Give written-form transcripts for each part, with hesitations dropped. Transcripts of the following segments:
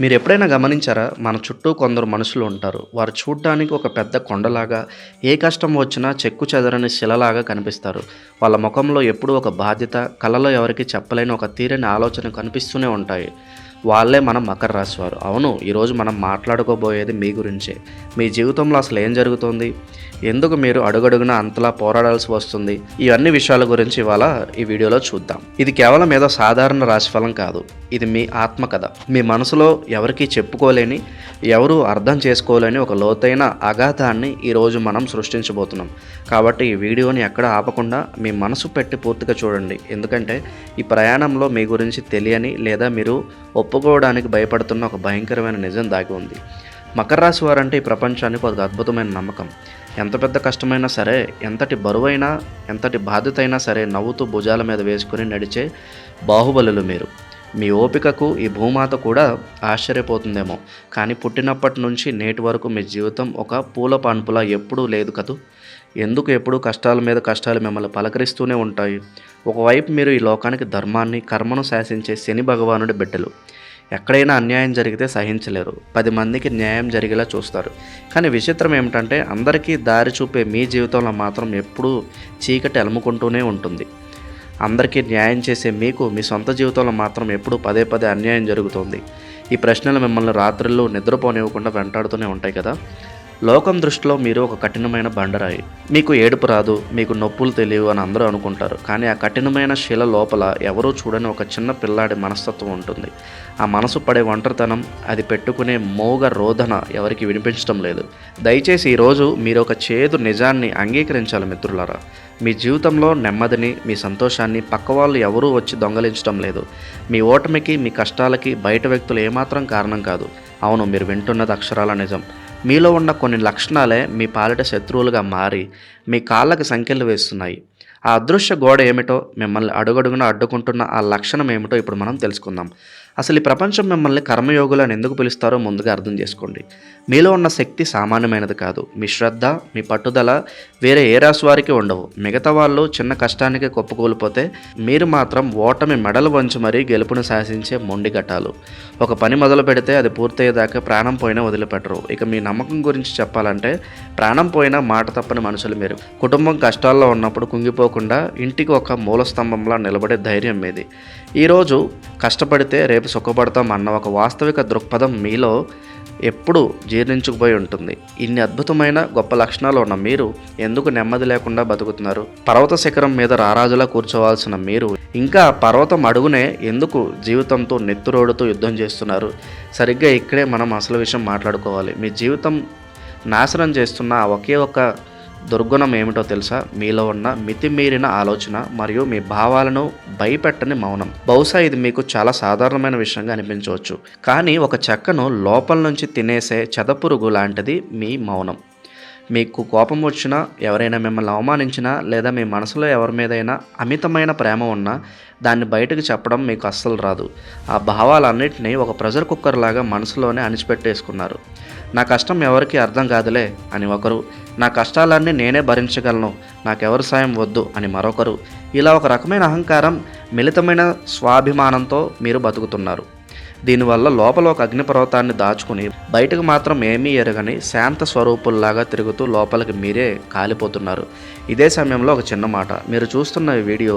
మీరెప్పుడైనా గమనించారా? మన చుట్టూ కొందరు మనుషులు ఉంటారు. వారు చూడ్డానికి ఒక పెద్ద కొండలాగా, ఏ కష్టం వచ్చినా చెక్కు చెదరని శిలలాగా కనిపిస్తారు. వాళ్ళ మొఖంలో ఎప్పుడూ ఒక బాధ్యత, కళ్ళలో ఎవరికీ చెప్పలేని ఒక తీరని ఆలోచన కనిపిస్తూనే ఉంటాయి. వాళ్ళే మన మకర రాశి వారు. అవును, ఈరోజు మనం మాట్లాడుకోబోయేది మీ గురించే. మీ జీవితంలో అసలు ఏం జరుగుతుంది? ఎందుకు మీరు అడుగడుగునా అంతలా పోరాడాల్సి వస్తుంది? ఇవన్నీ విషయాల గురించి ఇవాళ ఈ వీడియోలో చూద్దాం. ఇది కేవలం ఏదో సాధారణ రాశిఫలం కాదు. ఇది మీ ఆత్మకథ. మీ మనసులో ఎవరికీ చెప్పుకోలేని, ఎవరూ అర్థం చేసుకోలేని ఒక లోతైన అగాధాన్ని ఈరోజు మనం సృష్టించబోతున్నాం. కాబట్టి ఈ వీడియోని ఎక్కడ ఆపకుండా మీ మనసు పెట్టి పూర్తిగా చూడండి. ఎందుకంటే ఈ ప్రయాణంలో మీ గురించి తెలియని లేదా మీరు ఒప్పుకోవడానికి భయపడుతున్న ఒక భయంకరమైన నిజం దాగి ఉంది. మకర రాశి వారంటే ఈ ప్రపంచానికి ఒక అద్భుతమైన నమ్మకం. ఎంత పెద్ద కష్టమైనా సరే, ఎంతటి బరువైనా, ఎంతటి బాధ్యత అయినా సరే నవ్వుతూ భుజాల మీద వేసుకుని నడిచే బాహుబలులు మీరు. మీ ఓపికకు ఈ భూమాత కూడా ఆశ్చర్యపోతుందేమో. కానీ పుట్టినప్పటి నుంచి నేటి వరకు మీ జీవితం ఒక పూల పాన్పులా ఎప్పుడూ లేదు కదూ. ఎందుకు ఎప్పుడూ కష్టాల మీద కష్టాలు మిమ్మల్ని పలకరిస్తూనే ఉంటాయి. ఒకవైపు మీరు ఈ లోకానికి ధర్మాన్ని, కర్మను శాసించే శని భగవానుడి బిడ్డలు. ఎక్కడైనా అన్యాయం జరిగితే సహించలేరు. 10 మందికి న్యాయం జరిగేలా చూస్తారు. కానీ విచిత్రం ఏమిటంటే అందరికీ దారి చూపే మీ జీవితంలో మాత్రం ఎప్పుడూ చీకటి అలుముకుంటూనే ఉంటుంది. అందరికీ న్యాయం చేసే మీకు మీ సొంత జీవితంలో మాత్రం ఎప్పుడూ పదే పదే అన్యాయం జరుగుతుంది. ఈ ప్రశ్నలు మిమ్మల్ని రాత్రుల్లో నిద్రపోనివ్వకుండా వెంటాడుతూనే ఉంటాయి కదా. లోకం దృష్టిలో మీరు ఒక కఠినమైన బండరాయి. మీకు ఏడుపు రాదు, మీకు నొప్పులు తెలియవు అని అందరూ అనుకుంటారు. కానీ ఆ కఠినమైన శిల లోపల ఎవరూ చూడని ఒక చిన్న పిల్లాడి మనస్తత్వం ఉంటుంది. ఆ మనసు పడే ఒంటరితనం, అది పెట్టుకునే మోగ రోదన ఎవరికి వినిపించడం లేదు. దయచేసి ఈరోజు మీరు ఒక చేదు నిజాన్ని అంగీకరించాలి మిత్రులారా. మీ జీవితంలో నెమ్మదిని, మీ సంతోషాన్ని పక్కవాళ్ళు ఎవరూ వచ్చి దొంగలించడం లేదు. మీ ఓటమికి, మీ కష్టాలకి బయట వ్యక్తులు ఏమాత్రం కారణం కాదు. అవును, మీరు వింటున్నది అక్షరాల నిజం. మీలో ఉన్న కొన్ని లక్షణాలే మీ పాలిట శత్రువులుగా మారి మీ కాళ్ళకి సంకెళ్ళు వేస్తున్నాయి. ఆ అదృశ్య గోడ ఏమిటో, మిమ్మల్ని అడుగడుగున అడ్డుకుంటున్న ఆ లక్షణం ఏమిటో ఇప్పుడు మనం తెలుసుకుందాం. అసలు ఈ ప్రపంచం మిమ్మల్ని కర్మయోగులు అని ఎందుకు పిలుస్తారో ముందుగా అర్థం చేసుకోండి. మీలో ఉన్న శక్తి సామాన్యమైనది కాదు. మీ శ్రద్ధ, మీ పట్టుదల వేరే ఏ రాశి వారికి ఉండవు. మిగతా వాళ్ళు చిన్న కష్టానికి కుప్పకూలిపోతే మీరు మాత్రం ఓటమి మెడలు వంచి మరీ గెలుపును శాసించే మొండిగట్టాలు. ఒక పని మొదలు పెడితే అది పూర్తయ్యేదాకా ప్రాణం పోయినా వదిలిపెట్టరు. ఇక మీ నమ్మకం గురించి చెప్పాలంటే ప్రాణం పోయినా మాట తప్పని మనుషులు మీరు. కుటుంబం కష్టాల్లో ఉన్నప్పుడు కుంగిపోకుండా ఇంటికి ఒక మూలస్తంభంలా నిలబడే ధైర్యం మీది. ఈరోజు కష్టపడితే రేపు సుఖపడతాం అన్న ఒక వాస్తవిక దృక్పథం మీలో ఎప్పుడు జీర్ణించుకుపోయి ఉంటుంది. ఇన్ని అద్భుతమైన గొప్ప లక్షణాలు ఉన్న మీరు ఎందుకు నెమ్మది లేకుండా బతుకుతున్నారు? పర్వత శిఖరం మీద రారాజులా కూర్చోవాల్సిన మీరు ఇంకా పర్వతం అడుగునే ఎందుకు జీవితంతో నెత్తురోడుతూ యుద్ధం చేస్తున్నారు? సరిగ్గా ఇక్కడే మనం అసలు విషయం మాట్లాడుకోవాలి. మీ జీవితం నాశనం చేస్తున్న ఒకే ఒక దుర్గుణం ఏమిటో తెలుసా? మీలో ఉన్న మితిమీరిన ఆలోచన మరియు మీ భావాలను భయపెట్టని మౌనం. బహుశా ఇది మీకు చాలా సాధారణమైన విషయంగా అనిపించవచ్చు. కానీ ఒక చెక్కను లోపల నుంచి తినేసే చెదపురుగు లాంటిది మీ మౌనం. మీకు కోపం వచ్చినా, ఎవరైనా మిమ్మల్ని అవమానించినా, లేదా మీ మనసులో ఎవరి మీదైనా అమితమైన ప్రేమ ఉన్నా దాన్ని బయటకు చెప్పడం మీకు అస్సలు రాదు. ఆ భావాలన్నింటినీ ఒక ప్రెషర్ కుక్కర్ లాగా మనసులోనే అణిచిపెట్టేసుకున్నారు. నా కష్టం ఎవరికి అర్థం కాదులే అని ఒకరు, నా కష్టాలన్నీ నేనే భరించగలను, నాకెవరి సాయం వద్దు అని మరొకరు. ఇలా ఒక రకమైన అహంకారం, మిళితమైన స్వాభిమానంతో మీరు బతుకుతున్నారు. దీనివల్ల లోపల ఒక అగ్నిపర్వతాన్ని దాచుకుని బయటకు మాత్రం ఏమీ ఎరగని శాంత స్వరూపుల్లాగా తిరుగుతూ లోపలికి మీరే కాలిపోతున్నారు. ఇదే సమయంలో ఒక చిన్న మాట. మీరు చూస్తున్న ఈ వీడియో,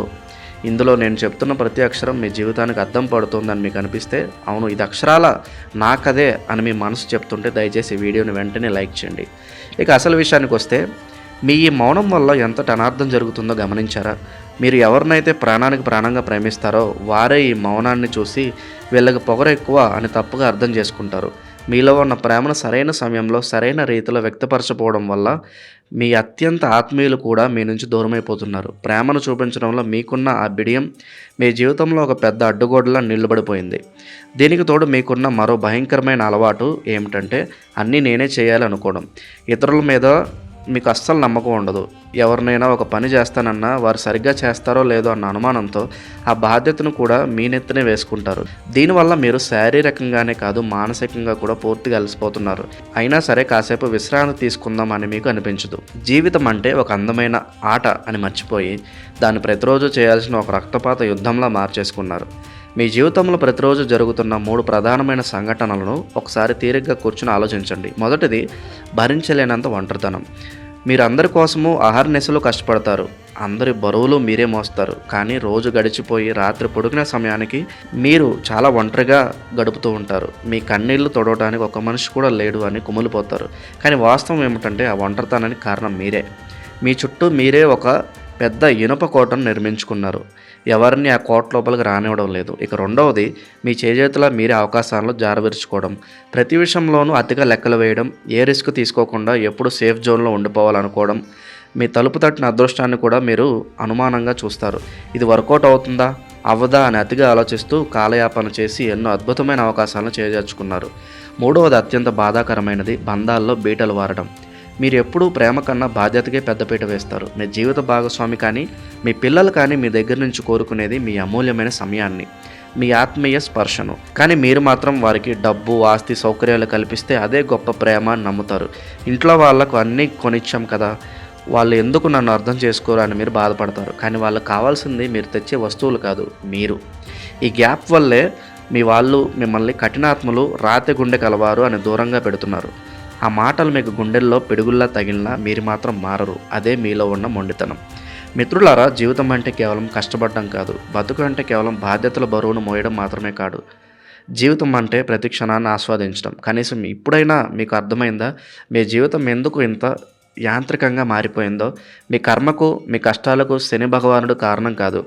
ఇందులో నేను చెప్తున్న ప్రతి అక్షరం మీ జీవితానికి అద్దం పడుతుందని మీకు అనిపిస్తే, అవును ఇది అక్షరాల నాకదే అని మీ మనసు చెప్తుంటే దయచేసి ఈ వీడియోని వెంటనే లైక్ చేయండి. ఇక అసలు విషయానికి వస్తే, మీ ఈ మౌనం వల్ల ఎంతటి అనార్థం జరుగుతుందో గమనించారా? మీరు ఎవరినైతే ప్రాణానికి ప్రాణంగా ప్రేమిస్తారో వారే ఈ మౌనాన్ని చూసి వీళ్ళకి పొగరు ఎక్కువ అని తప్పుగా అర్థం చేసుకుంటారు. మీలో ఉన్న ప్రేమను సరైన సమయంలో సరైన రీతిలో వ్యక్తపరచకపోవడం వల్ల మీ అత్యంత ఆత్మీయులు కూడా మీ నుంచి దూరమైపోతున్నారు. ప్రేమను చూపించడంలో మీకున్న ఆ బిడియం మీ జీవితంలో ఒక పెద్ద అడ్డుగోడలా నిలబడిపోయింది. దీనికి తోడు మీకున్న మరో భయంకరమైన అలవాటు ఏమిటంటే అన్నీ నేనే చేయాలనుకోవడం. ఇతరుల మీద మీకు అస్సలు నమ్మకం ఉండదు. ఎవరినైనా ఒక పని చేస్తానన్నా వారు సరిగ్గా చేస్తారో లేదో అన్న అనుమానంతో ఆ బాధ్యతను కూడా మీ నెత్తినే వేసుకుంటారు. దీనివల్ల మీరు శారీరకంగానే కాదు, మానసికంగా కూడా పూర్తిగా అలసిపోతున్నారు. అయినా సరే కాసేపు విశ్రాంతి తీసుకుందాం అని మీకు అనిపించదు. జీవితం అంటే ఒక అందమైన ఆట అని మర్చిపోయి దాన్ని ప్రతిరోజు చేయాల్సిన ఒక రక్తపాత యుద్ధంలా మార్చేసుకున్నారు. మీ జీవితంలో ప్రతిరోజు జరుగుతున్న 3 ప్రధానమైన సంఘటనలను ఒకసారి తీరిగ్గా కూర్చొని ఆలోచించండి. మొదటిది, భరించలేనంత ఒంటరితనం. మీరు అందరి కోసము అహర్నిశలు కష్టపడతారు. అందరి బరువులు మీరే మోస్తారు. కానీ రోజు గడిచిపోయి రాత్రి పడుకునే సమయానికి మీరు చాలా ఒంటరిగా గడుపుతూ ఉంటారు. మీ కన్నీళ్లు తొడవడానికి ఒక మనిషి కూడా లేడు అని కుమిలిపోతారు. కానీ వాస్తవం ఏమిటంటే ఆ ఒంటరితనానికి కారణం మీరే. మీ చుట్టూ మీరే ఒక పెద్ద ఇనుప కోటను నిర్మించుకున్నారు. ఎవరిని ఆ కోట లోపలికి రానివ్వడం లేదు. ఇక రెండవది, మీ చేజేతులా మీరే అవకాశాలను జారవిరుచుకోవడం. ప్రతి విషయంలోనూ అతిగా లెక్కలు వేయడం, ఏ రిస్క్ తీసుకోకుండా ఎప్పుడు సేఫ్ జోన్లో ఉండిపోవాలనుకోవడం. మీ తలుపు తట్టిన అదృష్టాన్ని కూడా మీరు అనుమానంగా చూస్తారు. ఇది వర్కౌట్ అవుతుందా అవ్వదా అని అతిగా ఆలోచిస్తూ కాలయాపన చేసి ఎన్నో అద్భుతమైన అవకాశాలను చేజార్చుకున్నారు. మూడవది, అత్యంత బాధాకరమైనది, బంధాల్లో బీటలు వారడం. మీరు ఎప్పుడూ ప్రేమ కన్నా బాధ్యతకే పెద్దపీట వేస్తారు. మీ జీవిత భాగస్వామి కానీ మీ పిల్లలు కానీ మీ దగ్గర నుంచి కోరుకునేది మీ అమూల్యమైన సమయాన్ని, మీ ఆత్మీయ స్పర్శను. కానీ మీరు మాత్రం వారికి డబ్బు, ఆస్తి, సౌకర్యాలు కల్పిస్తే అదే గొప్ప ప్రేమ అని నమ్ముతారు. ఇంట్లో వాళ్లకు అన్నీ కొనిచ్చాం కదా, వాళ్ళు ఎందుకు నన్ను అర్థం చేసుకోరు అని మీరు బాధపడతారు. కానీ వాళ్ళకి కావాల్సింది మీరు తెచ్చే వస్తువులు కాదు, మీరు. ఈ గ్యాప్ వల్లే మీ వాళ్ళు మిమ్మల్ని కఠినాత్మలు, రాతి గుండె కలవారు అని దూరంగా పెడుతున్నారు. ఆ మాటలు మీకు గుండెల్లో పిడుగుల్లా తగిలినా మీరు మాత్రం మారరు. అదే మీలో ఉన్న మొండితనం. మిత్రులారా, జీవితం అంటే కేవలం కష్టపడడం కాదు. బతుకు అంటే కేవలం బాధ్యతల బరువును మోయడం మాత్రమే కాదు. జీవితం అంటే ప్రతి క్షణాన్ని ఆస్వాదించడం. కనీసం ఇప్పుడైనా మీకు అర్థమైందా మీ జీవితం ఎందుకు ఇంత యాంత్రికంగా మారిపోయిందో? మీ కర్మకు, మీ కష్టాలకు శని భగవానుడు కారణం కాదు.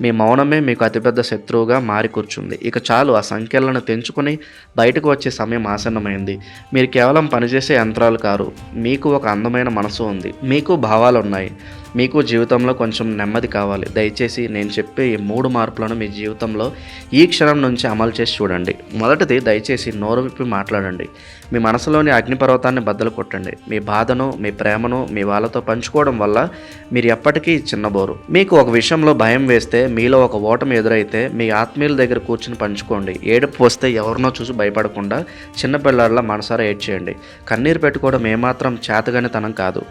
మీ మౌనమే మీకు అతిపెద్ద శత్రువుగా మారి కూర్చుంది. ఇక చాలు, ఆ సంఖ్యలను తెంచుకొని బయటకు వచ్చే సమయం ఆసన్నమైంది. మీరు కేవలం పనిచేసే యంత్రాలు కారు. మీకు ఒక అందమైన మనసు ఉంది. మీకు భావాలు ఉన్నాయి. మీకు జీవితంలో కొంచెం నెమ్మది కావాలి. దయచేసి నేను చెప్పే ఈ 3 మార్పులను మీ జీవితంలో ఈ క్షణం నుంచి అమలు చేసి చూడండి. మొదటిది, దయచేసి నోరు విప్పి మాట్లాడండి. మీ మనసులోని అగ్నిపర్వతాన్ని బద్దలు కొట్టండి. మీ బాధను, మీ ప్రేమను మీ వాళ్ళతో పంచుకోవడం వల్ల మీరు ఎప్పటికీ చిన్నబోరు. మీకు ఒక విషయంలో భయం వేస్తే, మీలో ఒక ఓటమి ఎదురైతే మీ ఆత్మీయుల దగ్గర కూర్చుని పంచుకోండి. ఏడుపు వస్తే ఎవరినో చూసి భయపడకుండా చిన్నపిల్లాడిలా మనసారా ఏడ్చేయండి. కన్నీరు పెట్టుకోవడం ఏమాత్రం చేతగానితనం కాదు.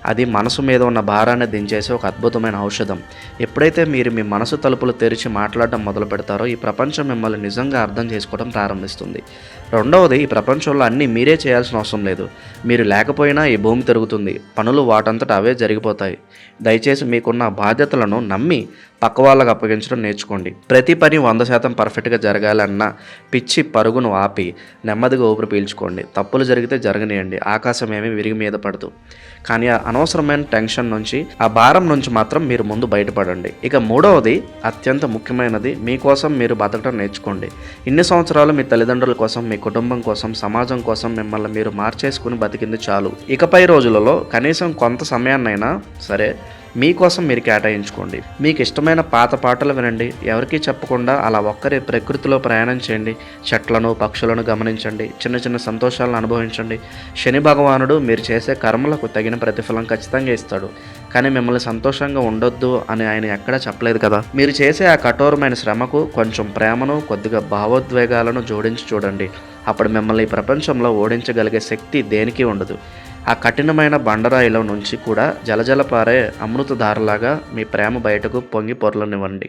అది మనసు మీద ఉన్న భారాన్ని దించేసే ఒక అద్భుతమైన ఔషధం. ఎప్పుడైతే మీరు మీ మనసు తలుపులు తెరిచి మాట్లాడడం మొదలు పెడతారో ఈ ప్రపంచం మిమ్మల్ని నిజంగా అర్థం చేసుకోవడం ప్రారంభిస్తుంది. రెండవది, ఈ ప్రపంచంలో అన్నీ మీరే చేయాల్సిన అవసరం లేదు. మీరు లేకపోయినా ఈ భూమి తిరుగుతుంది. పనులు వాటంతట అవే జరిగిపోతాయి. దయచేసి మీకున్న బాధ్యతలను నమ్మి పక్క వాళ్ళకు అప్పగించడం నేర్చుకోండి. ప్రతి పని 100% పర్ఫెక్ట్గా జరగాలన్న పిచ్చి పరుగును ఆపి నెమ్మదిగా ఊపిరి పీల్చుకోండి. తప్పులు జరిగితే జరగనియండి. ఆకాశం ఏమీ విరిగి మీద పడదు. కానీ ఆ అనవసరమైన టెన్షన్ నుంచి, ఆ భారం నుంచి మాత్రం మీరు ముందు బయటపడండి. ఇక మూడవది, అత్యంత ముఖ్యమైనది, మీకోసం మీరు బతకడం నేర్చుకోండి. ఇన్ని సంవత్సరాలు మీ తల్లిదండ్రుల కోసం, మీ కుటుంబం కోసం, సమాజం కోసం మిమ్మల్ని మీరు మార్చేసుకుని బతికింది చాలు. ఇకపై రోజులలో కనీసం కొంత సమయాన్నైనా సరే మీకోసం మీరు కేటాయించుకోండి. మీకు ఇష్టమైన పాత పాటలు వినండి. ఎవరికీ చెప్పకుండా అలా ఒక్కరే ప్రకృతిలో ప్రయాణం చేయండి. చెట్లను, పక్షులను గమనించండి. చిన్న చిన్న సంతోషాలను అనుభవించండి. శని భగవానుడు మీరు చేసే కర్మలకు తగిన ప్రతిఫలం ఖచ్చితంగా ఇస్తాడు. కానీ మిమ్మల్ని సంతోషంగా ఉండొద్దు అని ఆయన ఎక్కడా చెప్పలేదు కదా. మీరు చేసే ఆ కఠోరమైన శ్రమకు కొంచెం ప్రేమను, కొద్దిగా భావోద్వేగాలను జోడించి చూడండి. అప్పుడు మిమ్మల్ని ఈ ప్రపంచంలో ఓడించగలిగే శక్తి దేనికి ఉండదు. ఆ కఠినమైన బండరాయిలో నుంచి కూడా జలజల పారే అమృతధారలాగా మీ ప్రేమ బయటకు పొంగి పొరలనివ్వండి.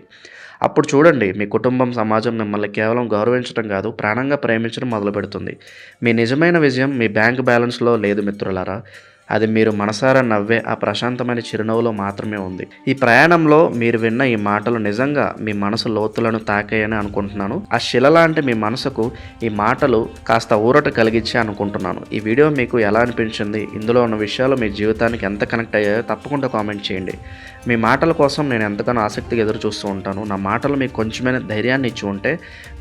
అప్పుడు చూడండి, మీ కుటుంబం, సమాజం మిమ్మల్ని కేవలం గౌరవించడం కాదు, ప్రాణంగా ప్రేమించడం మొదలు పెడుతుంది. మీ నిజమైన విజయం మీ బ్యాంక్ బ్యాలెన్స్లో లేదు మిత్రులారా. అది మీరు మనసారా నవ్వే ఆ ప్రశాంతమైన చిరునవ్వులో మాత్రమే ఉంది. ఈ ప్రయాణంలో మీరు విన్న ఈ మాటలు నిజంగా మీ మనసు లోతులను తాకాయని అనుకుంటున్నాను. ఆ శిల లాంటి మీ మనసుకు ఈ మాటలు కాస్త ఊరట కలిగించే అనుకుంటున్నాను. ఈ వీడియో మీకు ఎలా అనిపించింది? ఇందులో ఉన్న విషయాలు మీ జీవితానికి ఎంత కనెక్ట్ అయ్యాయో తప్పకుండా కామెంట్ చేయండి. మీ మాటల కోసం నేను ఎంతగానో ఆసక్తిగా ఎదురు చూస్తూ ఉంటాను. నా మాటలు మీకు కొంచెమైనా ధైర్యాన్ని ఇచ్చి ఉంటే,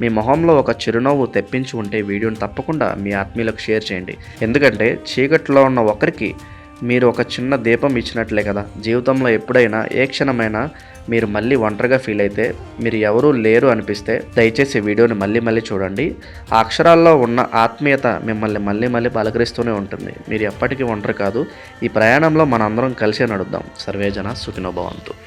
మీ మొహంలో ఒక చిరునవ్వు తెప్పించి ఉంటే వీడియోని తప్పకుండా మీ ఆత్మీయులకు షేర్ చేయండి. ఎందుకంటే చీకట్లో ఉన్న ఒకరికి మీరు ఒక చిన్న దీపం ఇచ్చినట్లే కదా. జీవితంలో ఎప్పుడైనా, ఏ క్షణమైనా మీరు మళ్ళీ ఒంటరిగా ఫీల్ అయితే, మీరు ఎవరూ లేరు అనిపిస్తే దయచేసి వీడియోని మళ్ళీ చూడండి. ఆ అక్షరాల్లో ఉన్న ఆత్మీయత మిమ్మల్ని మళ్ళీ పలకరిస్తూనే ఉంటుంది. మీరు ఎప్పటికీ ఒంటరి కాదు. ఈ ప్రయాణంలో మనందరం కలిసే నడుద్దాం. సర్వేజన సుఖినో భవంతు.